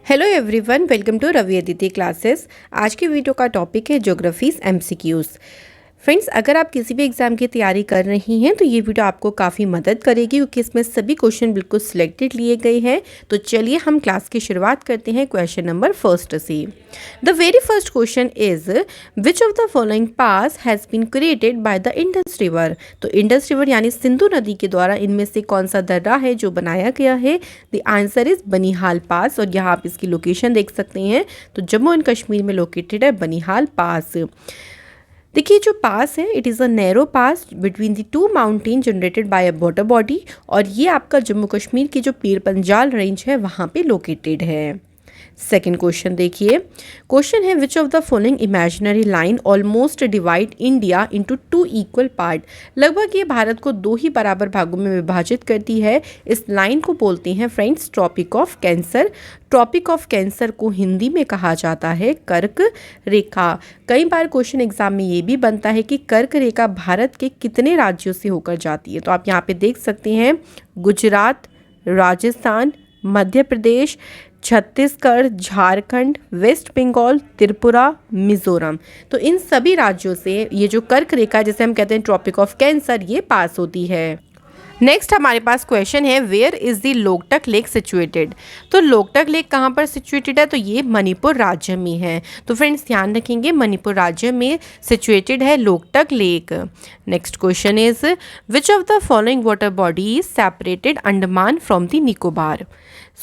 Hello everyone, welcome to Ravi Aditi classes. आज की video का टॉपिक है ज्योग्राफीज एमसीक्यूज। फ्रेंड्स, अगर आप किसी भी एग्जाम की तैयारी कर रही हैं तो ये वीडियो आपको काफ़ी मदद करेगी क्योंकि इसमें सभी क्वेश्चन बिल्कुल सिलेक्टेड लिए गए हैं। तो चलिए हम क्लास की शुरुआत करते हैं क्वेश्चन नंबर फर्स्ट से। The very first question is which of the following pass has been created by the Indus river. तो इंडस रिवर यानी सिंधु नदी के द्वारा इनमें से कौन सा दर्रा है जो बनाया गया है। द आंसर इज बनिहाल पास, और यहाँ आप इसकी लोकेशन देख सकते हैं। तो जम्मू एंड कश्मीर में लोकेटेड है बनिहाल पास। देखिए जो पास है, it is a narrow pass between the two mountain generated by a water body, और ये आपका जम्मू कश्मीर की जो पीर पंजाल रेंज है वहाँ पे लोकेटेड है। सेकेंड क्वेश्चन देखिए, क्वेश्चन है विच of the following imaginary line almost divide India into two equal part. लगभग ये भारत को दो ही बराबर भागों में विभाजित करती है। इस लाइन को बोलते हैं friends tropic of cancer. Tropic of cancer को हिंदी में कहा जाता है कर्क रेखा। कई बार क्वेश्चन एग्जाम में ये भी बनता है कि कर्क रेखा भारत के कितने राज्यों से होकर जाती है। तो आप यहाँ पे देख सकते हैं गुजरात, राजस्थान, मध्य प्रदेश, छत्तीसगढ़, झारखंड, वेस्ट बंगाल, त्रिपुरा, मिजोरम। तो इन सभी राज्यों से ये जो कर्क रेखा जिसे हम कहते हैं ट्रॉपिक ऑफ कैंसर, ये पास होती है। नेक्स्ट हमारे पास क्वेश्चन है where is the Loktak lake situated. तो लोकटक लेक कहाँ पर सिचुएटेड है, तो ये मणिपुर राज्य में है। तो फ्रेंड्स ध्यान रखेंगे, मणिपुर राज्य में सिचुएटेड है Loktak lake. Next question is which of the following water body is separated Andaman from the Nicobar.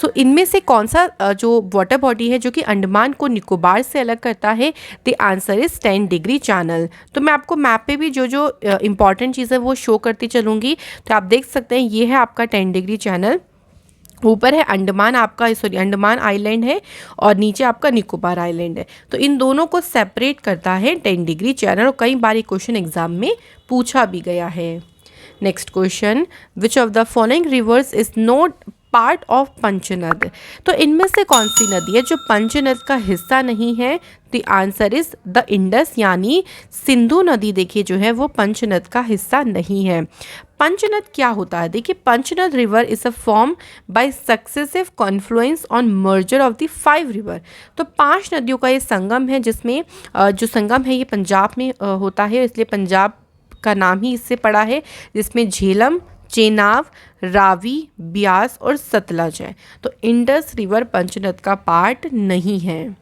So इनमें से कौन सा जो वाटर बॉडी है जो कि अंडमान को निकोबार से अलग करता है। The answer is 10 degree channel. तो मैं आपको मैप पे भी जो जो इंपॉर्टेंट चीज़ है वो शो करती चलूँगी। तो आप देख सकते हैं ये है आपका 10 डिग्री चैनल। ऊपर है अंडमान आपका, सॉरी अंडमान आइलैंड है, और नीचे आपका निकोबार आइलैंड है। तो इन दोनों को सेपरेट करता है 10 डिग्री चैनल, और कई बार ये क्वेश्चन एग्जाम में पूछा भी गया है। Next question which of the following rivers is not part of Panchnad. तो इनमें से कौन सी नदी है जो पंचनद का हिस्सा नहीं है। The answer is the Indus, यानी सिंधु नदी देखिए जो है वो पंचनद का हिस्सा नहीं है। पंचनद क्या होता है, देखिए Panchnad river is a form by successive confluence on merger of the 5 river. तो 5 नदियों का ये संगम है, जिसमें जो संगम है ये पंजाब में होता है, इसलिए पंजाब का नाम ही इससे पड़ा है, जिसमें झेलम, चेनाब, रावी, ब्यास और सतलज है। तो इंडस रिवर पंचनद का पार्ट नहीं है।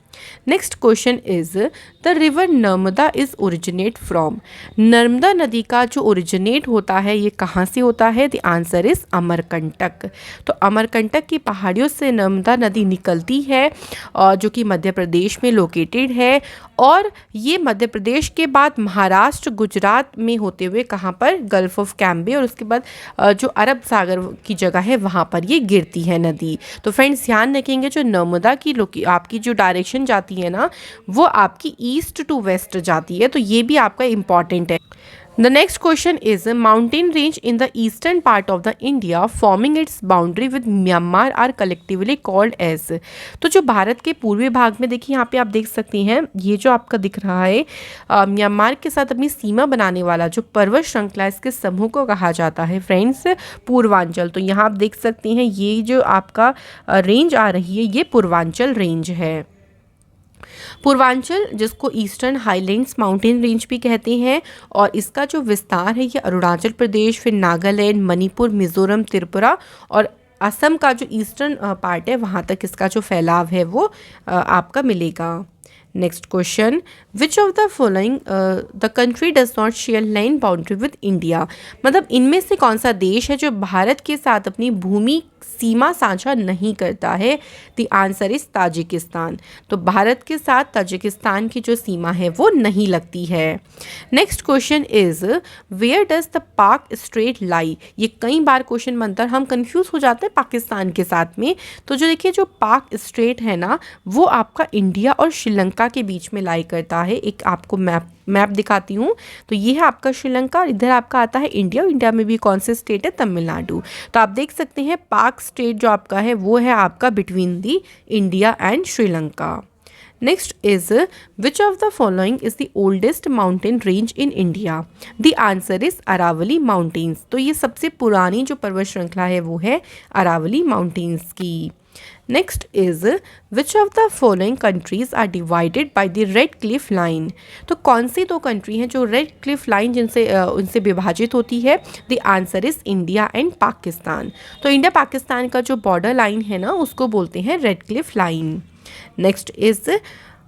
Next question is the river Narmada is originate from. Narmada नदी का जो ओरिजिनेट होता है ये कहाँ से होता है। The answer is Amarkantak. तो अमरकंटक की पहाड़ियों से नर्मदा नदी निकलती है, जो कि मध्य प्रदेश में लोकेटेड है, और ये मध्य प्रदेश के बाद महाराष्ट्र, गुजरात में होते हुए कहाँ पर, गल्फ ऑफ कैम्बे, और उसके बाद जो अरब सागर की जगह है वहाँ पर ये गिरती है नदी। तो फ्रेंड्स ध्यान रखेंगे, जो नर्मदा की आपकी जो डायरेक्शन जाती है ना वो आपकी ईस्ट टू वेस्ट जाती है। तो ये भी आपका इम्पॉर्टेंट है। The next question is mountain range in the eastern part of the India forming its boundary with Myanmar are collectively called as. तो जो भारत के पूर्वी भाग में देखिए यहाँ पे आप देख सकते हैं ये जो आपका दिख रहा है म्यांमार के साथ अपनी सीमा बनाने वाला जो पर्वत श्रृंखला इसके समूह को कहा जाता है फ्रेंड्स पूर्वांचल। तो यहाँ आप देख सकते हैं ये जो आपका रेंज आ रही है ये पूर्वांचल रेंज है। पूर्वांचल जिसको ईस्टर्न हाईलैंड्स माउंटेन रेंज भी कहते हैं, और इसका जो विस्तार है ये अरुणाचल प्रदेश, फिर नागालैंड, मणिपुर, मिजोरम, त्रिपुरा और असम का जो ईस्टर्न पार्ट है वहाँ तक इसका जो फैलाव है वो आपका मिलेगा। Next question which of the following the country does not share land boundary with India. मतलब इनमें से कौन सा देश है जो भारत के साथ अपनी भूमि सीमा साझा नहीं करता है। The answer is Tajikistan. तो भारत के साथ ताजिकिस्तान की जो सीमा है वो नहीं लगती है। Next question is where does the Palk strait lie. ये कई बार क्वेश्चन बनता है, हम कंफ्यूज हो जाते हैं पाकिस्तान के साथ में। तो जो देखिए जो पाक स्ट्रेट है ना वो आपका इंडिया और श्रीलंका के बीच में लाई करता है। एक आपको मैप दिखाती हूँ। तो ये है आपका श्रीलंका, इधर आपका आता है इंडिया, और इंडिया में भी कौन से स्टेट है, तमिलनाडु। तो आप देख सकते हैं पाक स्टेट जो आपका है वो है आपका between the India and Sri Lanka. Next is which of the following is the oldest mountain range in India. The answer is Aravalli mountains. तो ये सबसे पुरानी जो पर्वत श्रृंखला है वो है अरावली माउंटेन्स की। Next is which of the following countries are divided by the Radcliffe line. तो कौन सी दो कंट्री हैं जो रेड क्लिफ लाइन जिनसे उनसे विभाजित होती है? The answer is India and Pakistan. तो इंडिया पाकिस्तान का जो बॉर्डर लाइन है ना, उसको बोलते हैं Radcliffe line. Next is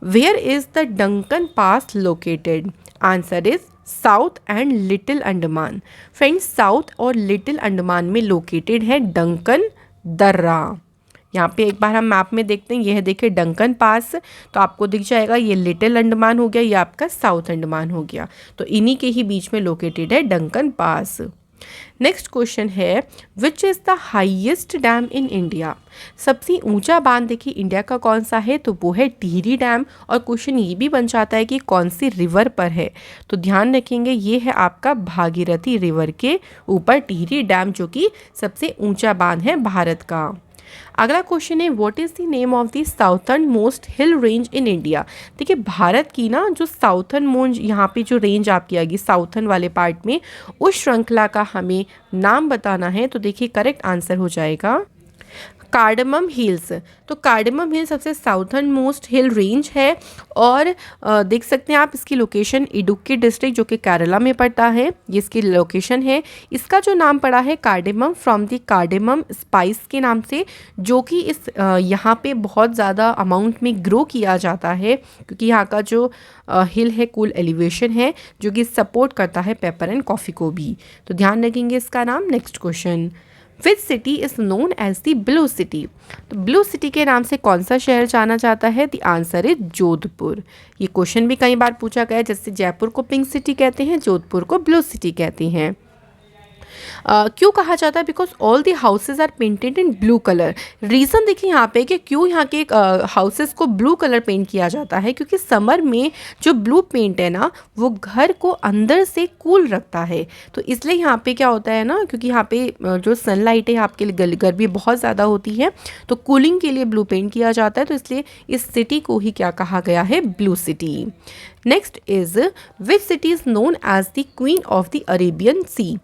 where is the Duncan pass located? Answer is south and little Andaman. Friends, south और लिटिल अंडमान में लोकेटेड है डंकन दर्रा। यहाँ पे एक बार हम मैप में देखते हैं, यह देखिए डंकन पास, तो आपको दिख जाएगा ये लिटिल अंडमान हो गया, ये आपका साउथ अंडमान हो गया। तो इन्हीं के ही बीच में लोकेटेड है डंकन पास। नेक्स्ट क्वेश्चन है which is the highest dam in India? सबसे ऊंचा बांध देखिए इंडिया का कौन सा है? तो वो है टिहरी डैम। और क्वेश्चन ये भी बन जाता है कि कौन सी रिवर पर है, तो ध्यान रखेंगे ये है आपका भागीरथी रिवर के ऊपर टिहरी डैम, जो कि सबसे ऊंचा बांध है भारत का। अगला क्वेश्चन है what is the name of the southern most hill range in India? देखिए भारत की ना जो साउथर्न मोस्ट यहाँ पे जो रेंज आपकी आएगी साउथर्न वाले पार्ट में, उस श्रृंखला का हमें नाम बताना है। तो देखिए करेक्ट आंसर हो जाएगा कार्डमम हिल्स। तो कार्डमम हिल सबसे साउथर्न मोस्ट हिल रेंज है और देख सकते हैं आप इसकी लोकेशन इडुक्की डिस्ट्रिक्ट जो कि केरला में पड़ता है, ये इसकी लोकेशन है। इसका जो नाम पड़ा है cardamom from the cardamom spice के नाम से, जो कि इस यहाँ पे बहुत ज़्यादा अमाउंट में ग्रो किया जाता है, क्योंकि यहाँ का जो हिल है कूल एलिवेशन है जो कि सपोर्ट करता है पेपर एंड कॉफ़ी को भी। तो ध्यान रखेंगे इसका नाम। Next question which city is known as the blue city? तो ब्लू सिटी के नाम से कौन सा शहर जाना जाता है? The answer is Jodhpur. ये क्वेश्चन भी कई बार पूछा गया है, जैसे जयपुर को पिंक सिटी कहते हैं, जोधपुर को ब्लू सिटी कहते हैं। क्यों कहा जाता है? Because all the houses are painted in blue colour. Reason देखिए यहाँ पे कि क्यों यहाँ के हाउसेज को ब्लू कलर पेंट किया जाता है, क्योंकि समर में जो ब्लू पेंट है ना वो घर को अंदर से कूल रखता है। तो इसलिए यहाँ पे क्या होता है ना, क्योंकि यहाँ पे जो सनलाइट है आपके लिए गर्मी बहुत ज़्यादा होती है, तो कूलिंग के लिए ब्लू पेंट किया जाता है। तो इसलिए इस सिटी को ही क्या कहा गया है? Blue city. Next is which city is known as the queen of the Arabian sea?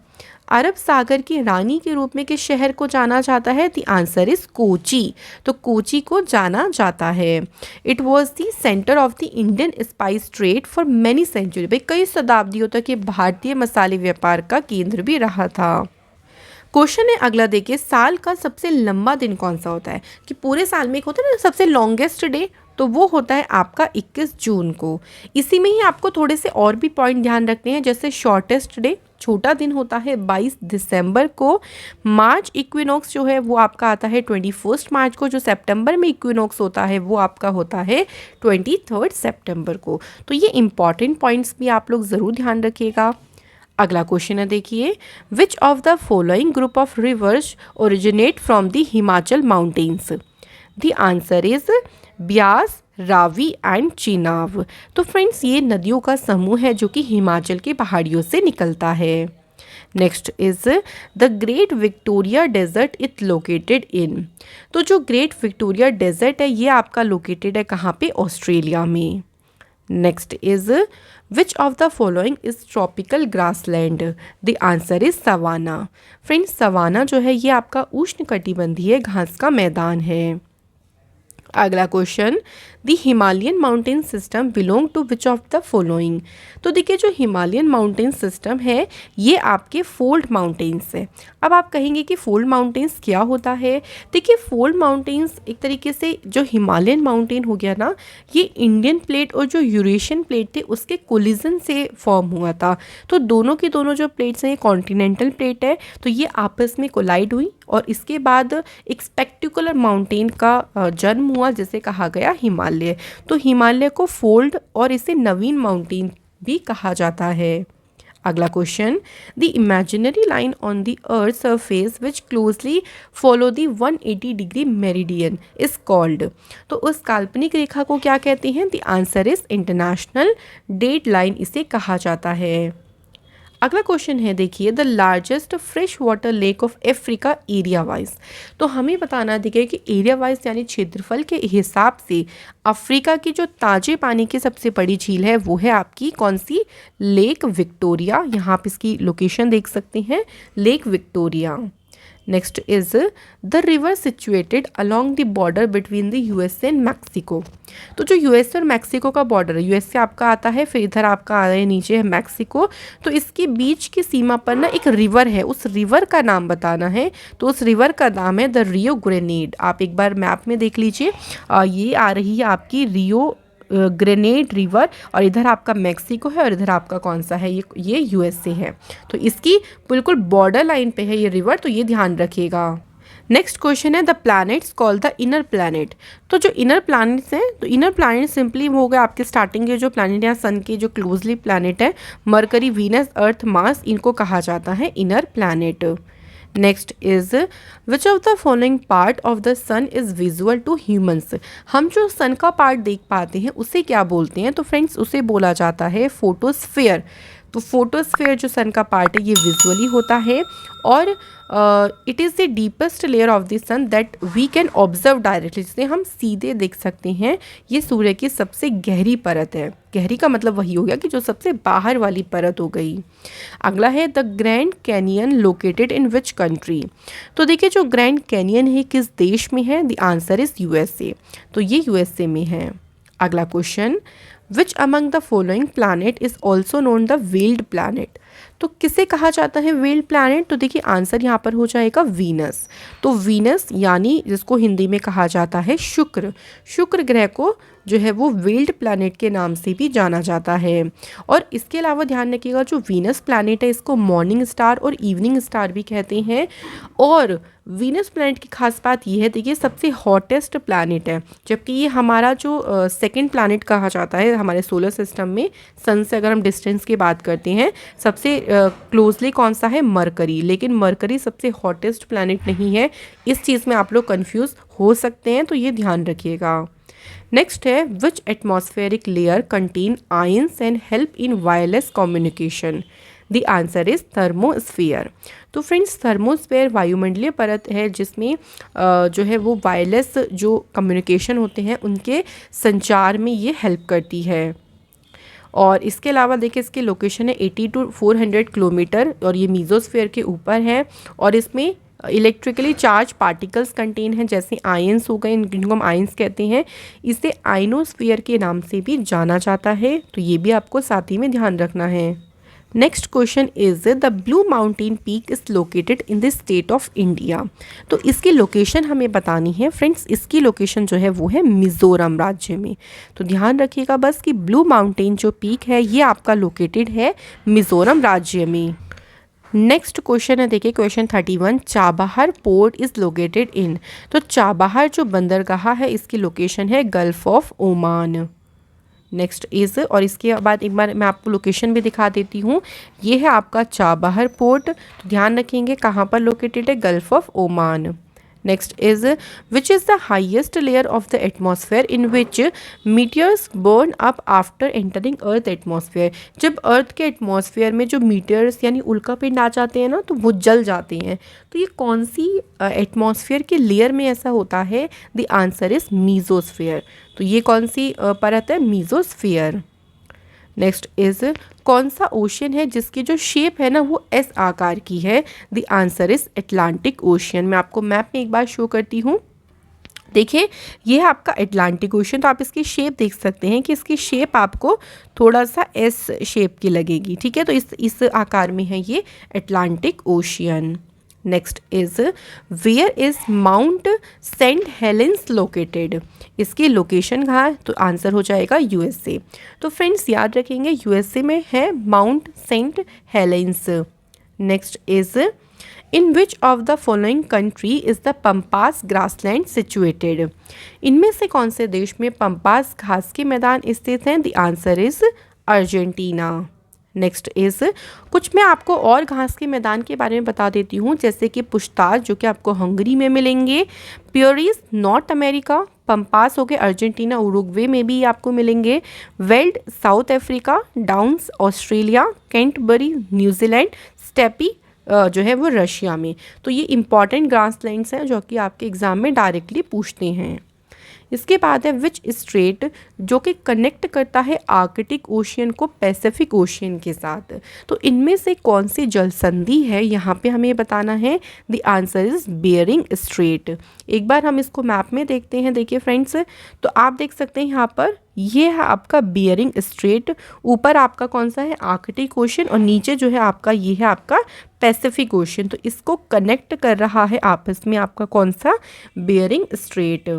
अरब सागर की रानी के रूप में किस शहर को जाना जाता है? The answer is Kochi. तो कोची को जाना जाता है। It was the centre of the Indian spice trade for many century. भाई कई शताब्दियों तक ये भारतीय मसाले व्यापार का केंद्र भी रहा था। क्वेश्चन है अगला देखिए, साल का सबसे लंबा दिन कौन सा होता है? कि पूरे साल में एक होता है ना सबसे लॉन्गेस्ट डे, तो वो होता है आपका 21 जून को। इसी में ही आपको थोड़े से और भी पॉइंट ध्यान रखने हैं, जैसे शॉर्टेस्ट डे छोटा दिन होता है 22 दिसंबर को। मार्च इक्विनॉक्स जो है वो आपका आता है 21 मार्च को। जो सितंबर में इक्विनॉक्स होता है वो आपका होता है 23 सितंबर को। तो ये इंपॉर्टेंट पॉइंट्स भी आप लोग ज़रूर ध्यान रखिएगा। अगला क्वेश्चन है देखिए, विच of the following group of reverse originate from the Himachal mountains? The answer is Beas, Ravi and Chenab. तो फ्रेंड्स ये नदियों का समूह है जो कि हिमाचल की पहाड़ियों से निकलता है। Next is the great Victoria desert it located in? तो जो ग्रेट विक्टोरिया डेजर्ट है ये आपका लोकेटेड है कहाँ पे? ऑस्ट्रेलिया में। Next is which of the following is tropical grassland? The answer is savanna. Friends savanna जो है ये आपका उष्णकटिबंधीय घास का मैदान है। अगला question, the Himalayan mountain system belong to which of the following? तो देखिए जो हिमालयन माउंटेन सिस्टम है ये आपके फोल्ड माउंटेन्स है। अब आप कहेंगे कि फोल्ड माउंटेन्स क्या होता है? देखिए फोल्ड माउंटेन्स एक तरीके से जो हिमालयन माउंटेन हो गया ना, ये इंडियन प्लेट और जो यूरेशियन प्लेट थे उसके कोलिजन से फॉर्म हुआ था। तो दोनों की दोनों जो प्लेट्स हैं ये कॉन्टिनेंटल प्लेट है, तो ये आपस में कोलाइड हुई और इसके बाद एक स्पेक्टिकुलर माउंटेन का जन्म हुआ जिसे कहा गया हिमालय। तो हिमालय को फोल्ड और इसे नवीन माउंटेन भी कहा जाता है। अगला question, the imaginary line on the earth surface which closely follow the 180 degree meridian is called? तो उस काल्पनिक रेखा को क्या कहते हैं? The answer is international date line इसे कहा जाता है। अगला क्वेश्चन है देखिए, the largest fresh water lake of Africa area wise? तो हमें बताना देखिए कि एरिया वाइज यानी क्षेत्रफल के हिसाब से अफ्रीका की जो ताजे पानी की सबसे बड़ी झील है वो है आपकी कौन सी? Lake Victoria. यहाँ आप इसकी लोकेशन देख सकते हैं, lake Victoria. Next is the river situated along the border between the USA and Mexico. तो जो यूएसए और मैक्सिको का बॉर्डर है, यूएसए आपका आता है, फिर इधर आपका आ रहा है नीचे है मैक्सिको, तो इसके बीच की सीमा पर ना एक रिवर है, उस रिवर का नाम बताना है। तो उस रिवर का नाम है द रियो ग्रेनेड। आप एक बार मैप में देख लीजिए, ये आ रही है आपकी रियो ग्रेनेड रिवर, और इधर आपका मैक्सिको है और इधर आपका कौन सा है, ये यूएसए है। तो इसकी बिल्कुल बॉर्डर लाइन पे है ये रिवर, तो ये ध्यान रखिएगा। नेक्स्ट क्वेश्चन है the planets called the inner planet. तो जो इनर प्लैनेट्स हैं, तो इनर प्लैनेट सिंपली हो गए आपके स्टार्टिंग के जो प्लैनेट हैं सन के जो क्लोजली प्लैनेट है, मरकरी, वीनस, अर्थ, मार्स, इनको कहा जाता है inner planet. Next is which of the following part of the sun is visual to humans. हम जो सन का पार्ट देख पाते हैं उसे क्या बोलते हैं, तो फ्रेंड्स उसे बोला जाता है फोटोस्फेयर। तो फोटोस्फेयर जो सन का पार्ट है ये विजुअली होता है, और it is the deepest layer of the sun that we can observe directly, जिसे हम सीधे देख सकते हैं। ये सूर्य की सबसे गहरी परत है। गहरी का मतलब वही हो गया कि जो सबसे बाहर वाली परत हो गई। अगला है the grand canyon located in which country. तो देखिए जो ग्रैंड कैनियन है किस देश में है, द आंसर इज यूएसए। तो ये यूएसए में है। अगला question, which among the following planet is also known the weld planet. तो किसे कहा जाता है वेल्ड प्लैनेट, तो देखिए आंसर यहाँ पर हो जाएगा वीनस। तो वीनस यानी जिसको हिंदी में कहा जाता है शुक्र, शुक्र ग्रह को जो है वो वेल्ड प्लैनेट के नाम से भी जाना जाता है। और इसके अलावा ध्यान रखिएगा जो वीनस प्लैनेट है इसको मॉर्निंग स्टार और इवनिंग स्टार भी कहते हैं। और वीनस प्लैनेट की खास बात यह है, देखिए सबसे हॉटेस्ट प्लैनेट है, जबकि ये हमारा जो सेकंड प्लैनेट कहा जाता है हमारे सोलर सिस्टम में, सन से अगर हम डिस्टेंस की बात करते हैं सबसे क्लोजली कौन सा है, मरकरी। लेकिन मरकरी सबसे हॉटेस्ट प्लैनेट नहीं है, इस चीज़ में आप लोग कंफ्यूज हो सकते हैं, तो ये ध्यान रखिएगा। नेक्स्ट है which atmospheric layer contain ions and help in wireless communication. The answer is thermosphere. तो फ्रेंड्स थर्मोस्फीयर वायुमंडलीय परत है जिसमें जो है वो वायरलेस जो कम्युनिकेशन होते हैं उनके संचार में ये हेल्प करती है। और इसके अलावा देखिए इसकी लोकेशन है 80 to 400 किलोमीटर, और ये मीजोस्फीयर के ऊपर है, और इसमें इलेक्ट्रिकली चार्ज पार्टिकल्स कंटेन हैं, जैसे आयंस हो गए, जिनको हम आयंस कहते हैं। इसे आयनोस्फीयर के नाम से भी जाना जाता है, तो ये भी आपको साथ ही में ध्यान रखना है। Next question is the blue mountain peak is located in the state of India. तो इसकी लोकेशन हमें बतानी है फ्रेंड्स, इसकी लोकेशन जो है वो है मिज़ोरम राज्य में। तो ध्यान रखिएगा बस कि ब्लू माउंटेन जो पीक है ये आपका लोकेटेड है मिज़ोरम राज्य में। नेक्स्ट क्वेश्चन है देखिए question 31, Chabahar port is located in. तो चाबहार जो बंदरगाह है इसकी लोकेशन है gulf of Oman. Next is, और इसके बाद एक बार मैं आपको लोकेशन भी दिखा देती हूँ, ये है आपका चाबहार पोर्ट। तो ध्यान रखेंगे कहाँ पर लोकेटेड है, gulf of Oman. Next is which is the highest layer of the atmosphere in which मीटियर्स burn up after entering earth atmosphere. जब अर्थ के एटमॉस्फेयर में जो मीटियर्स यानी उल्कापिंड आ जाते हैं ना तो वो जल जाते हैं। तो ये कौन सी एटमॉस्फेयर के लेयर में ऐसा होता है, द आंसर इज मीजोस्फेयर। तो ये कौन सी परत है, मीजोस्फेयर। नेक्स्ट इज कौन सा ओशियन है जिसकी जो शेप है ना वो एस आकार की है, the answer is Atlantic ocean. मैं आपको मैप में एक बार शो करती हूँ, देखिए ये है आपका अटलांटिक ओशियन। तो आप इसकी शेप देख सकते हैं कि इसकी शेप आपको थोड़ा सा एस शेप की लगेगी, ठीक है। तो इस आकार में है ये Atlantic ocean. Next is where is Mount Saint Helens located. इसकी लोकेशन कहाँ है, तो आंसर हो जाएगा यूएसए। तो फ्रेंड्स याद रखेंगे यूएसए में है Mount Saint Helens. Next is in which of the following country is the pampas grassland situated. इनमें से कौन से देश में पंपास घास के मैदान स्थित हैं, the answer is Argentina. Next is कुछ मैं आपको और घास के मैदान के बारे में बता देती हूँ, जैसे कि पुश्ताज जो कि आपको हंगरी में मिलेंगे, प्योरीज नॉर्थ अमेरिका, पंपास हो गए अर्जेंटीना उरुग्वे में भी आपको मिलेंगे, weld south Africa, downs Australia, Canterbury New Zealand, steppe जो है वो रशिया में। तो ये इंपॉर्टेंट ग्रासलैंड्स हैं जो कि आपके एग्ज़ाम में डायरेक्टली पूछते हैं। इसके बाद है विच स्ट्रेट, जो कि कनेक्ट करता है आर्कटिक ओशियन को पैसिफिक ओशियन के साथ। तो इनमें से कौन सी जल संधि है, यहाँ पे हमें बताना है। The answer is bearing straight. एक बार हम इसको मैप में देखते हैं। देखिए फ्रेंड्स, तो आप देख सकते हैं यहाँ पर ये है आपका बियरिंग स्ट्रेट। ऊपर आपका कौन सा है, आर्कटिक ओशन, और नीचे जो है आपका ये है आपका पैसिफिक ओशन। तो इसको कनेक्ट कर रहा है आपस में आपका कौन सा, Bering strait.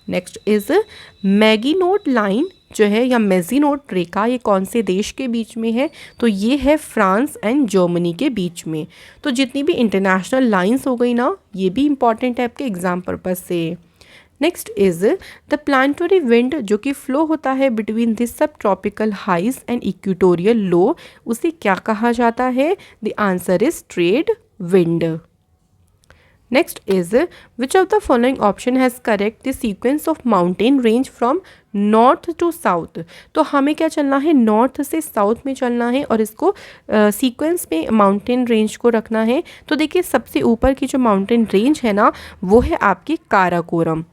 Next is Maginot line जो है या मेजिनोट रेखा, ये कौन से देश के बीच में है, तो ये है फ्रांस एंड जर्मनी के बीच में। तो जितनी भी इंटरनेशनल लाइंस हो गई ना, ये भी इंपॉर्टेंट है आपके एग्जाम पर्पज से। Next is the planetary wind, जो कि फ्लो होता है between this subtropical highs and equatorial low, उसे क्या कहा जाता है। The answer is trade wind. Next is which of the following option has correct the sequence of mountain range from north to south. तो हमें क्या चलना है, नॉर्थ से साउथ में चलना है और इसको सीक्वेंस में माउंटेन रेंज को रखना है। तो देखिए सबसे ऊपर की जो माउंटेन रेंज है ना, वो है आपकी काराकोरम,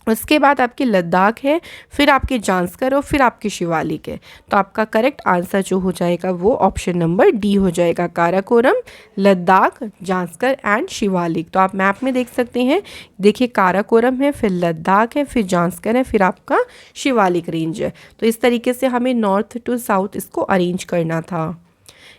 उसके बाद आपकी लद्दाख है, फिर आपके जांस्कर और फिर आपकी शिवालिक है। तो आपका करेक्ट आंसर जो हो जाएगा वो ऑप्शन नंबर डी हो जाएगा, काराकोरम, लद्दाख, जांस्कर एंड शिवालिक। तो आप मैप में देख सकते हैं, देखिए काराकोरम है, फिर लद्दाख है, फिर जांस्कर है, फिर आपका शिवालिक रेंज है। तो इस तरीके से हमें नॉर्थ टू साउथ इसको अरेंज करना था।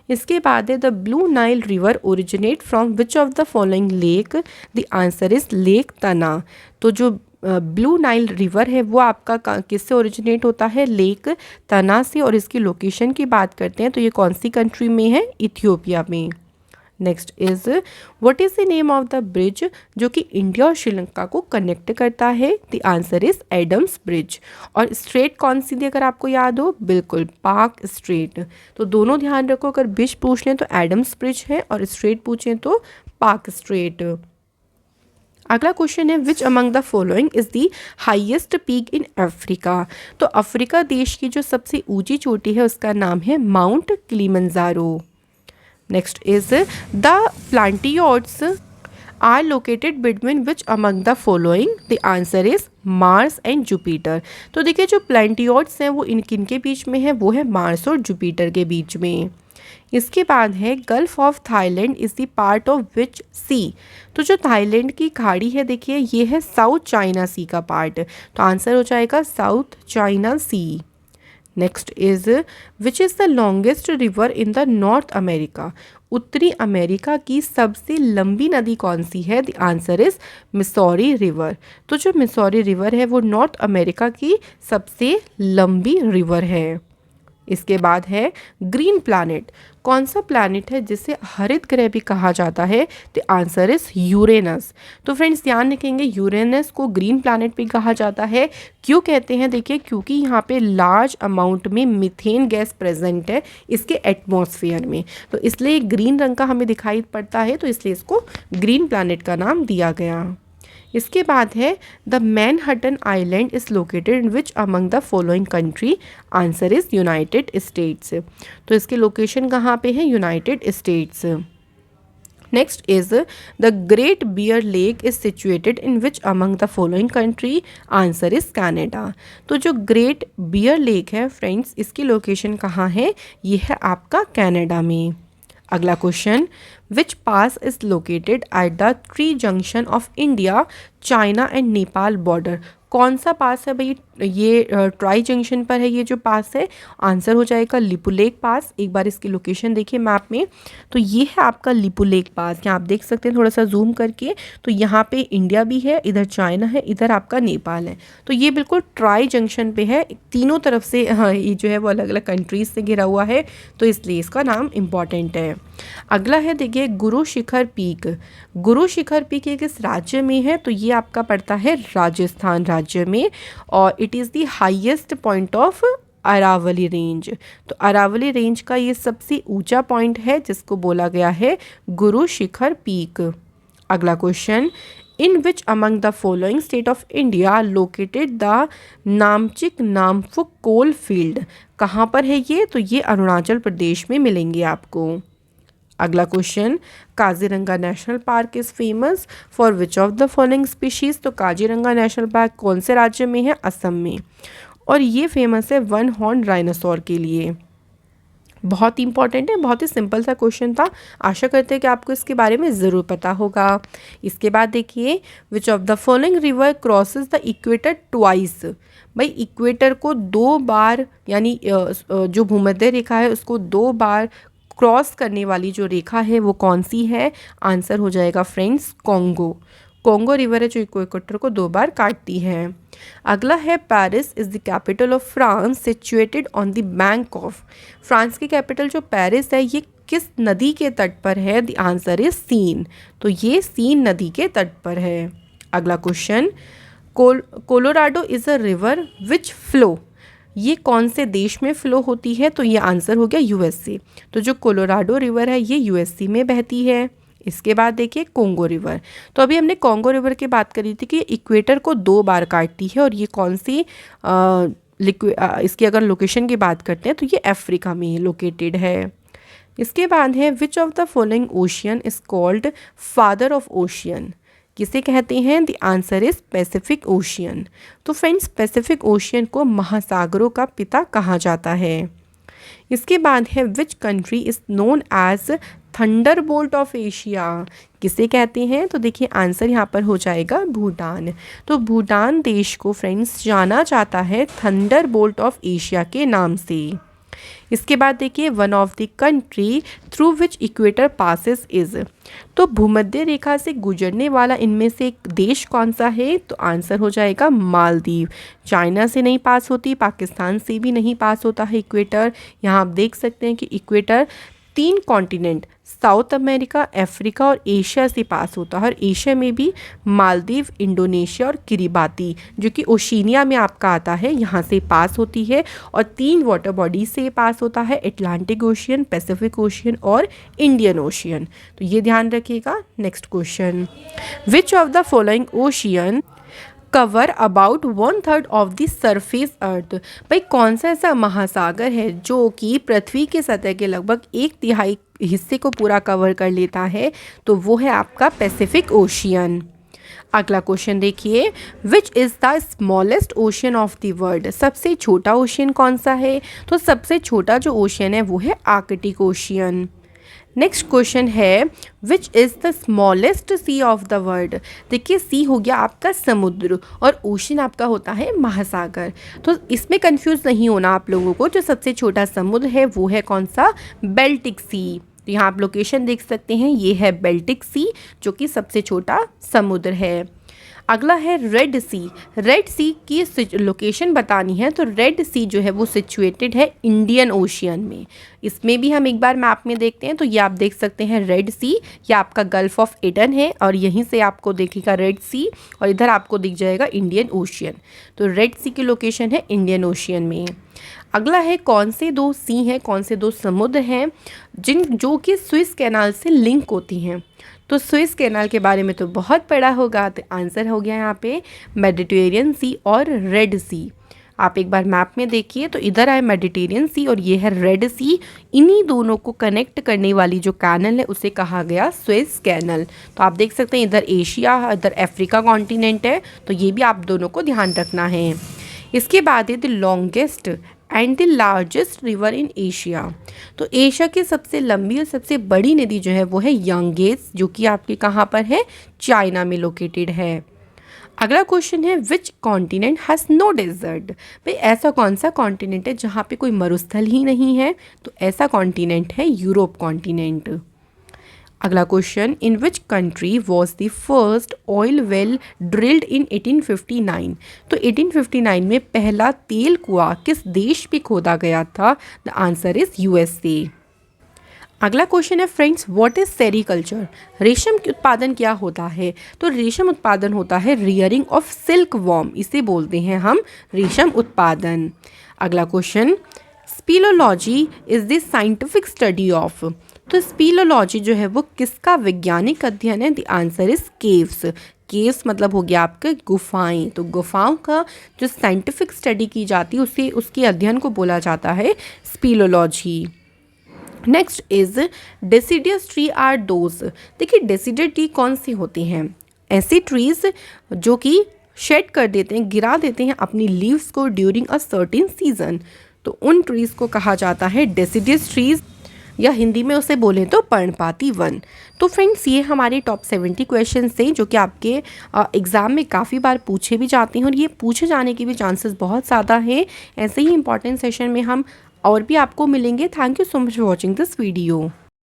इसके बाद है the blue Nile river originate from which of the following lake. The answer is lake तना। तो जो ब्लू नाइल रिवर है वो आपका किससे ओरिजिनेट होता है, लेक तना से, और इसकी लोकेशन की बात करते हैं तो ये कौन सी कंट्री में है, इथियोपिया में। Next is what is the name of the bridge, जो कि इंडिया और श्रीलंका को कनेक्ट करता है। The answer is Adam's bridge. और स्ट्रेट कौन सी थी अगर आपको याद हो, बिल्कुल पाक स्ट्रेट। तो दोनों ध्यान रखो, अगर ब्रिज पूछ लें तो एडम्स ब्रिज है और स्ट्रेट पूछें तो पाक स्ट्रेट। अगला क्वेश्चन है विच among the following is the highest peak in Africa. तो अफ्रीका देश की जो सबसे ऊंची चोटी है उसका नाम है Mount Kilimanjaro. Next is the planetoids are located between which among the following. The answer is Mars and Jupiter. तो देखिए जो प्लांटियोड्स हैं वो किन के बीच में है, वो है मार्स और जुपिटर के बीच में। इसके बाद है gulf of Thailand is the part of which sea. तो जो थाईलैंड की खाड़ी है देखिए ये है साउथ चाइना सी का पार्ट। तो आंसर हो जाएगा South China Sea. Next is which is the longest river in the North America. उत्तरी अमेरिका की सबसे लंबी नदी कौन सी है। The answer is Missouri river. तो जो मिसौरी रिवर है वो नॉर्थ अमेरिका की सबसे लंबी रिवर है। इसके बाद है ग्रीन प्लैनेट। कौन सा प्लैनेट है जिसे हरित ग्रह भी कहा जाता है। The answer is Uranus. तो फ्रेंड्स ध्यान रखेंगे यूरेनस को ग्रीन प्लैनेट भी कहा जाता है। क्यों कहते हैं, देखिए क्योंकि यहाँ पे लार्ज अमाउंट में मीथेन गैस प्रेजेंट है इसके एटमॉस्फेयर में, तो इसलिए ग्रीन रंग का हमें दिखाई पड़ता है, तो इसलिए इसको ग्रीन प्लैनेट का नाम दिया गया। इसके बाद है the Manhattan island is located in which among the following country. Answer is United States. तो इसकी लोकेशन कहाँ पे है, United States. Next is the Great Bear lake is situated in which among the following country. Answer is Canada. तो जो Great Bear lake है friends, इसकी location कहाँ है, ये है आपका कनाडा में। अगला question which pass is located at the tri junction of India China and Nepal border. कौन सा पास है भाई, ये ट्राई जंक्शन पर है ये जो पास है। आंसर हो जाएगा लिपुलेख पास। एक बार इसकी लोकेशन देखिए मैप में, तो ये है आपका लिपुलेख पास। यहाँ आप देख सकते हैं थोड़ा सा जूम करके, तो यहाँ पे इंडिया भी है, इधर चाइना है, इधर आपका नेपाल है। तो ये बिल्कुल ट्राई जंक्शन पे है, तीनों तरफ से हाँ ये जो है वो अलग अलग कंट्रीज से घिरा हुआ है, तो इसलिए इसका नाम इम्पॉर्टेंट है। अगला है देखिए गुरु शिखर पीक। गुरु शिखर पीक ये किस राज्य में है, तो ये आपका पड़ता है राजस्थान राज्य में, और it is the highest point of Aravali range. तो अरावली रेंज का ये सबसे ऊंचा पॉइंट है जिसको बोला गया है गुरु शिखर पीक। अगला question in which among the following state of India located the Namchik Namphuk coal field. कहाँ पर है ये, तो ये अरुणाचल प्रदेश में मिलेंगे आपको। अगला question, Kaziranga national park is famous for which of the following species. तो काजीरंगा नेशनल पार्क कौन से राज्य में है? असम में। और ये फेमस है वन हॉर्न डायनासोर के लिए। बहुत इंपॉर्टेंट है, बहुत ही सिंपल सा क्वेश्चन था। आशा करते हैं कि आपको इसके बारे में ज़रूर पता होगा। इसके बाद देखिए, विच of the following river crosses the equator twice. भाई इक्वेटर को 2 बार, यानी जो भूमध्य रेखा है उसको 2 बार क्रॉस करने वाली जो रेखा है वो कौन सी है? आंसर हो जाएगा फ्रेंड्स कॉन्गो। कॉन्गो रिवर है जो इक्वेटर को 2 बार काटती है। अगला है, Paris is the capital of France situated on the bank of. France की कैपिटल जो पेरिस है ये किस नदी के तट पर है? The answer is seen. तो ये सीन नदी के तट पर है। अगला question, Colorado is a river which flow. ये कौन से देश में फ्लो होती है? तो ये आंसर हो गया यूएसए। तो जो कोलोराडो रिवर है ये यूएसए में बहती है। इसके बाद देखिए कोंगो रिवर। तो अभी हमने कोंगो रिवर की बात करी थी कि इक्वेटर को 2 बार काटती है, और ये कौन सी इसकी अगर लोकेशन की बात करते हैं तो ये अफ्रीका में लोकेटेड है। इसके बाद है, विच of the following ocean is called father of ocean. किसे कहते हैं? The answer is Pacific ocean. तो फ्रेंड्स, पैसिफिक ओशियन को महासागरों का पिता कहा जाता है। इसके बाद है, which country is known as thunderbolt of Asia. किसे कहते हैं? तो देखिए आंसर यहाँ पर हो जाएगा भूटान। तो भूटान देश को फ्रेंड्स जाना जाता है थंडरबोल्ट ऑफ एशिया के नाम से। इसके बाद देखिए, one of the country through which equator passes is. तो भूमध्य रेखा से गुजरने वाला इनमें से एक देश कौन सा है? तो आंसर हो जाएगा मालदीव। चाइना से नहीं पास होती, पाकिस्तान से भी नहीं पास होता है इक्वेटर। यहाँ आप देख सकते हैं कि equator 3 continent south America, Africa और एशिया से पास होता है। और एशिया में भी मालदीव, इंडोनेशिया और किरिबाती जो कि ओशिनिया में आपका आता है, यहाँ से पास होती है। और 3 वाटर बॉडी से पास होता है, अटलांटिक ओशियन, पैसिफिक ओशियन और इंडियन ओशियन। तो ये ध्यान रखिएगा। Next question, which of the following ocean cover about 1/3 of the surface earth. भाई कौन सा ऐसा महासागर है जो कि पृथ्वी के सतह के लगभग 1/3 हिस्से को पूरा कवर कर लेता है? तो वो है आपका पैसिफिक ओशियन। अगला क्वेश्चन देखिए, विच is the smallest ocean of the world. सबसे छोटा ओशियन कौन सा है? तो सबसे छोटा जो ओशियन है वो है आर्कटिक ओशियन। नेक्स्ट क्वेश्चन है, which is the smallest sea of the world. देखिए सी हो गया आपका समुद्र और ओशन आपका होता है महासागर। तो इसमें कंफ्यूज नहीं होना आप लोगों को। जो सबसे छोटा समुद्र है वो है कौन सा? बाल्टिक सी। तो यहाँ आप लोकेशन देख सकते हैं, ये है बाल्टिक सी जो कि सबसे छोटा समुद्र है। अगला है रेड सी। रेड सी की लोकेशन बतानी है, तो रेड सी जो है वो सिचुएटेड है इंडियन ओशियन में। इसमें भी हम एक बार मैप में देखते हैं, तो ये आप देख सकते हैं रेड सी, ये आपका गल्फ ऑफ एडन है और यहीं से आपको देखेगा रेड सी और इधर आपको दिख जाएगा इंडियन ओशियन। तो रेड सी की लोकेशन है इंडियन ओशियन में। अगला है, कौन से 2 सी हैं, कौन से 2 समुद्र हैं जो कि स्विस कैनाल से लिंक होती हैं। तो स्विस कैनाल के बारे में तो बहुत पढ़ा होगा, तो आंसर हो गया यहाँ पे मेडिटेरियन सी और रेड सी। आप एक बार मैप में देखिए, तो इधर है मेडिटेरियन सी और ये है रेड सी। इन्हीं दोनों को कनेक्ट करने वाली जो कैनल है उसे कहा गया स्विस कैनल। तो आप देख सकते हैं इधर एशिया, इधर अफ्रीका कॉन्टिनेंट है, तो ये भी आप दोनों को ध्यान रखना है। इसके बाद है the longest and the largest river in Asia. तो एशिया की सबसे लंबी और सबसे बड़ी नदी जो है वो है यांगेस, जो कि आपके कहाँ पर है? चाइना में लोकेटेड है। अगला क्वेश्चन है, which continent has no desert. भाई ऐसा कौन सा कॉन्टिनेंट है जहाँ पे कोई मरुस्थल ही नहीं है? तो ऐसा कॉन्टिनेंट है यूरोप कॉन्टिनेंट। अगला question, in which country was the first oil well drilled in 1859। तो 1859 में पहला तेल कुआं किस देश में खोदा गया था? The answer is USA. अगला क्वेश्चन है फ्रेंड्स, व्हाट इज सेरीकल्चर। रेशम के उत्पादन क्या होता है? तो रेशम उत्पादन होता है रियरिंग ऑफ सिल्क वॉर्म, इसे बोलते हैं हम रेशम उत्पादन। अगला question, speleology is the scientific study of. तो स्पीलोलॉजी जो है वो किसका वैज्ञानिक अध्ययन है? The answer is caves. Caves मतलब हो गया आपके गुफाएं। तो गुफाओं का जो साइंटिफिक स्टडी की जाती है उसे उसके अध्ययन को बोला जाता है speleology. Next is deciduous tree are those. देखिए डेसिडियस ट्री कौन सी होती हैं? ऐसी ट्रीज जो कि शेड कर देते हैं, गिरा देते हैं अपनी लीव्स को ड्यूरिंग अ सर्टेन सीजन, तो उन ट्रीज को कहा जाता है डेसिडियस ट्रीज, या हिंदी में उसे बोले तो पर्णपाती वन। तो फ्रेंड्स ये हमारे टॉप 70 क्वेश्चन थे जो कि आपके एग्ज़ाम में काफ़ी बार पूछे भी जाते हैं और ये पूछे जाने के भी चांसेस बहुत ज़्यादा हैं। ऐसे ही इंपॉर्टेंट सेशन में हम और भी आपको मिलेंगे। Thank you so much for watching this video.